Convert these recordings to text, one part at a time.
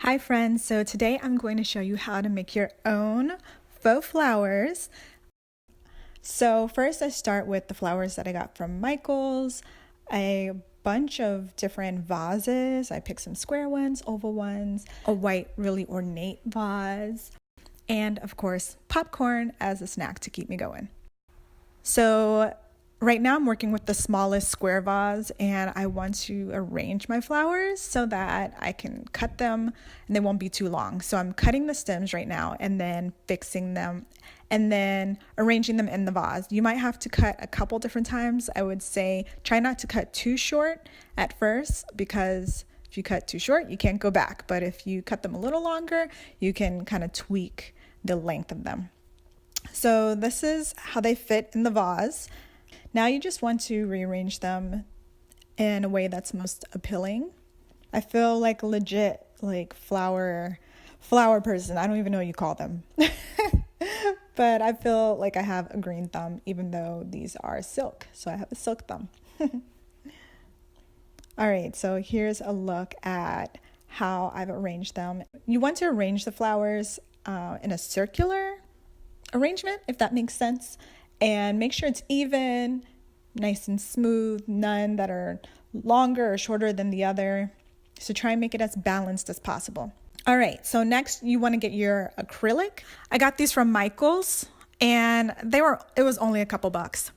Hi friends, so today I'm going to show you how to make your own faux flowers. So first I start with the flowers that I got from Michael's, a bunch of different vases. I picked some square ones, oval ones, a white really ornate vase, and of course popcorn as a snack to keep me going. So right now I'm working with the smallest square vase and I want to arrange my flowers so that I can cut them and they won't be too long. So I'm cutting the stems right now and then fixing them and then arranging them in the vase. You might have to cut a couple different times. I would say try not to cut too short at first, because if you cut too short, you can't go back. But if you cut them a little longer, you can kind of tweak the length of them. So this is how they fit in the vase. Now you just want to rearrange them in a way that's most appealing. I feel like a legit flower person. I don't even know what you call them. But I feel like I have a green thumb, even though these are silk. So I have a silk thumb. All right, so here's a look at how I've arranged them. You want to arrange the flowers in a circular arrangement, if that makes sense. And make sure it's even, nice and smooth, none that are longer or shorter than the other. So try and make it as balanced as possible. All right, so next you want to get your acrylic. I got these from Michael's and it was only a couple bucks.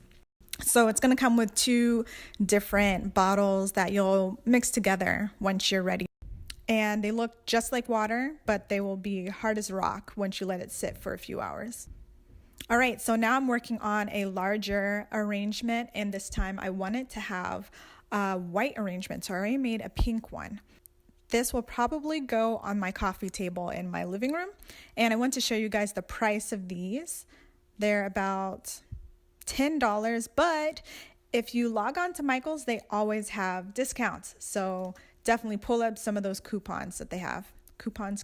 So it's going to come with 2 different bottles that you'll mix together once you're ready. And they look just like water, but they will be hard as rock once you let it sit for a few hours. All right, so now I'm working on a larger arrangement, and this time I wanted to have a white arrangement, so I already made a pink one. This will probably go on my coffee table in my living room, and I want to show you guys the price of these. They're about $10, but if you log on to Michael's, they always have discounts, so definitely pull up some of those coupons that they have. Coupons.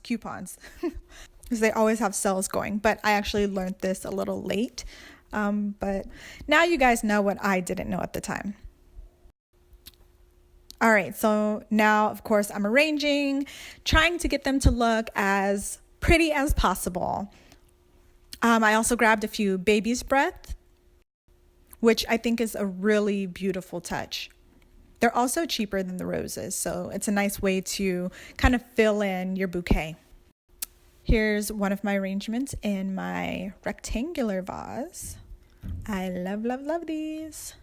Because they always have sales going. But I actually learned this a little late. But now you guys know what I didn't know at the time. All right, so now, of course, I'm arranging, trying to get them to look as pretty as possible. I also grabbed a few baby's breath, which I think is a really beautiful touch. They're also cheaper than the roses, so it's a nice way to kind of fill in your bouquet. Here's one of my arrangements in my rectangular vase. I love these.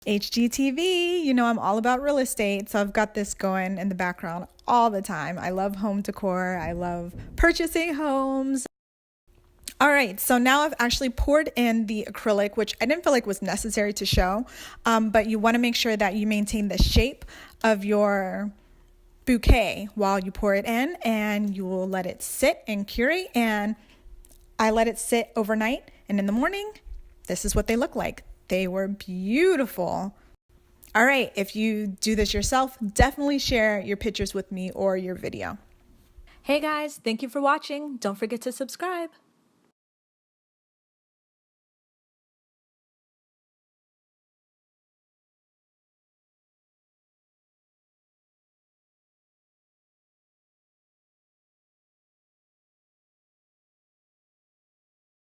HGTV, you know I'm all about real estate, so I've got this going in the background all the time. I love home decor. I love purchasing homes. All right, so now I've actually poured in the acrylic, which I didn't feel like was necessary to show, but you want to make sure that you maintain the shape of your bouquet while you pour it in, and you will let it sit and curate. And I let it sit overnight, and in the morning, this is what they look like. They were beautiful. All right, if you do this yourself, definitely share your pictures with me or your video. Hey guys, thank you for watching. Don't forget to subscribe.